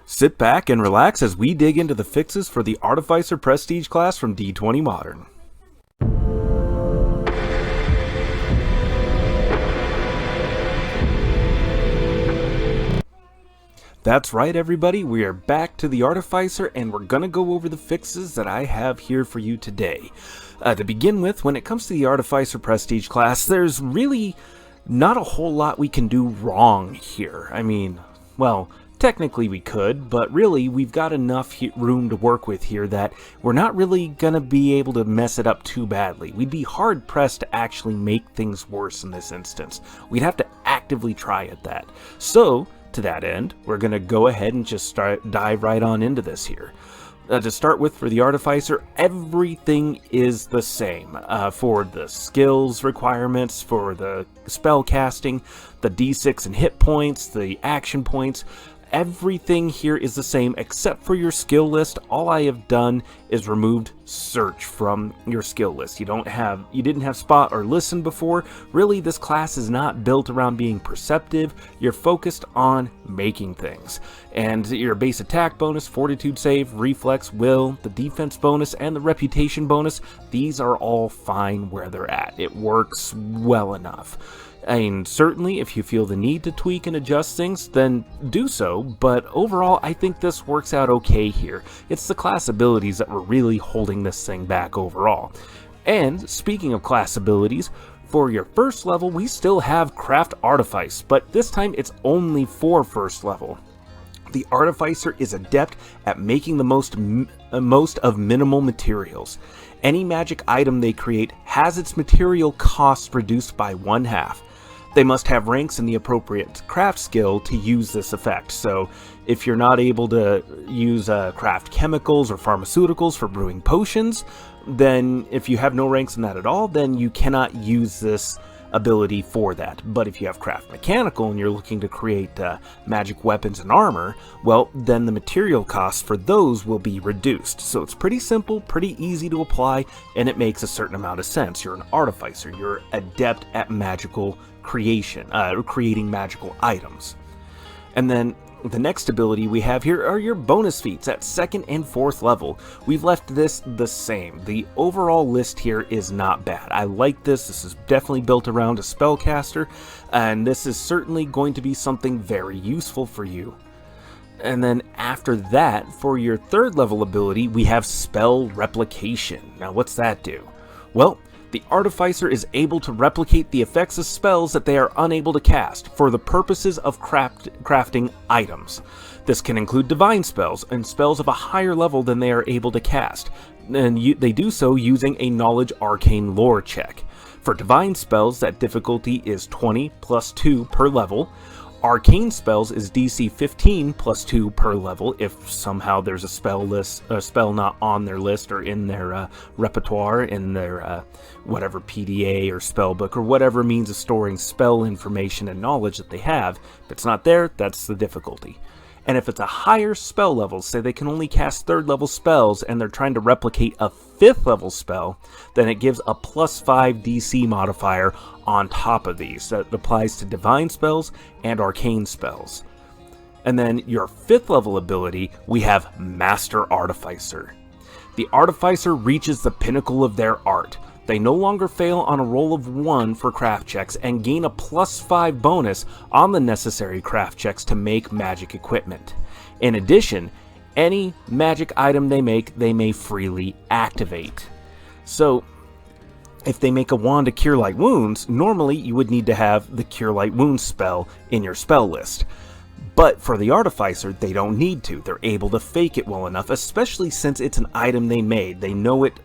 Sit back and relax as we dig into the fixes for the Artificer Prestige class from D20 Modern. That's right, everybody, we are back to the Artificer and we're gonna go over the fixes that I have here for you today. To begin with, when it comes to the Artificer Prestige class, there's really not a whole lot we can do wrong here. I mean, well, technically we could, but really we've got enough room to work with here that we're not really gonna be able to mess it up too badly. We'd be hard pressed to actually make things worse in this instance. We'd have to actively try at that. So, to that end, we're gonna go ahead and just dive right on into this here. To start with, for the Artificer, everything is the same for the skills requirements, for the spell casting, the d6 and hit points, the action points. Everything here is the same except for your skill list. All I have done is removed search from your skill list. You didn't have spot or listen before. Really, this class is not built around being perceptive. You're focused on making things. And your base attack bonus, fortitude save, reflex, will, the defense bonus, and the reputation bonus, these are all fine where they're at. It works well enough. I mean, certainly if you feel the need to tweak and adjust things, then do so, but overall I think this works out okay here. It's the class abilities that were really holding this thing back overall. And speaking of class abilities, for your first level we still have Craft Artifice, but this time it's only for first level. The Artificer is adept at making the most of minimal materials. Any magic item they create has its material cost reduced by 1/2. They must have ranks in the appropriate craft skill to use this effect. So if you're not able to use craft chemicals or pharmaceuticals for brewing potions, then if you have no ranks in that at all, then you cannot use this ability for that. But if you have craft mechanical and you're looking to create magic weapons and armor, well, then the material costs for those will be reduced. So it's pretty simple, pretty easy to apply, and it makes a certain amount of sense. You're an artificer, you're adept at magical creation, creating magical items. And then the next ability we have here are your bonus feats at 2nd and 4th level. We've left this the same. The overall list here is not bad. I like this. This is definitely built around a spellcaster, and this is certainly going to be something very useful for you. And then after that, for your 3rd level ability, we have Spell Replication. Now what's that do? Well, the Artificer is able to replicate the effects of spells that they are unable to cast for the purposes of crafting items. This can include divine spells and spells of a higher level than they are able to cast, and they do so using a Knowledge Arcane Lore check. For divine spells, that difficulty is 20 plus 2 per level. Arcane spells is DC 15 plus 2 per level if somehow there's a spell not on their list or in their repertoire, in their whatever PDA or spellbook or whatever means of storing spell information and knowledge that they have. If it's not there, that's the difficulty. And if it's a higher spell level, say they can only cast 3rd level spells and they're trying to replicate a 5th level spell, then it gives a +5 DC modifier on top of these. That applies to divine spells and arcane spells. And then your 5th level ability, we have Master Artificer. The Artificer reaches the pinnacle of their art. They no longer fail on a roll of 1 for craft checks and gain a +5 bonus on the necessary craft checks to make magic equipment. In addition, any magic item they make, they may freely activate. So, if they make a wand to cure light wounds, normally you would need to have the Cure Light Wounds spell in your spell list. But for the Artificer, they don't need to. They're able to fake it well enough, especially since it's an item they made. They know it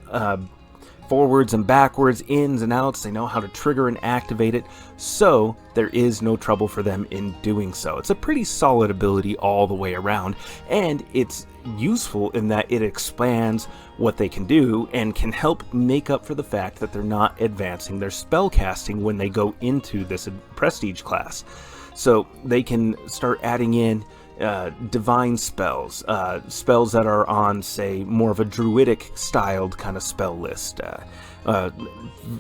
forwards and backwards, ins and outs. They know how to trigger and activate it, so there is no trouble for them in doing so. It's a pretty solid ability all the way around, and it's useful in that it expands what they can do and can help make up for the fact that they're not advancing their spellcasting when they go into this prestige class. So they can start adding in divine spells, spells that are on, say, more of a druidic styled kind of spell list, a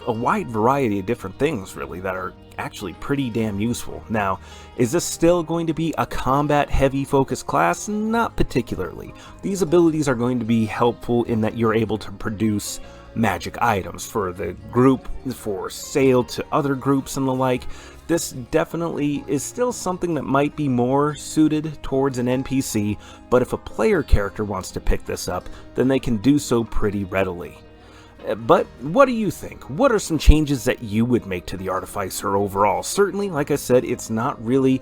wide variety of different things really that are actually pretty damn useful. Now, is this still going to be a combat heavy focused class? Not particularly. These abilities are going to be helpful in that you're able to produce magic items for the group, for sale to other groups and the like. This definitely is still something that might be more suited towards an NPC, but if a player character wants to pick this up, then they can do so pretty readily. But what do you think? What are some changes that you would make to the Artificer overall? Certainly, like I said, it's not really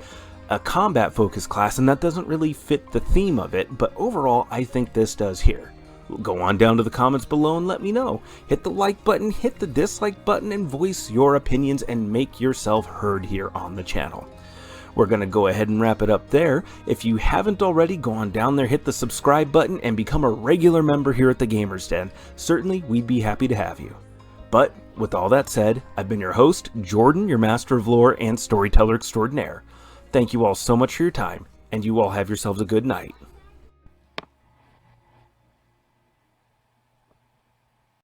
a combat focused class, and that doesn't really fit the theme of it, but overall I think this does here. Go on down to the comments below and let me know. Hit the like button, hit the dislike button, and voice your opinions and make yourself heard here on the channel. We're going to go ahead and wrap it up there. If you haven't already, go on down there, hit the subscribe button, and become a regular member here at the Gamers Den. Certainly, we'd be happy to have you. But, with all that said, I've been your host, Jordan, your Master of Lore and Storyteller Extraordinaire. Thank you all so much for your time, and you all have yourselves a good night.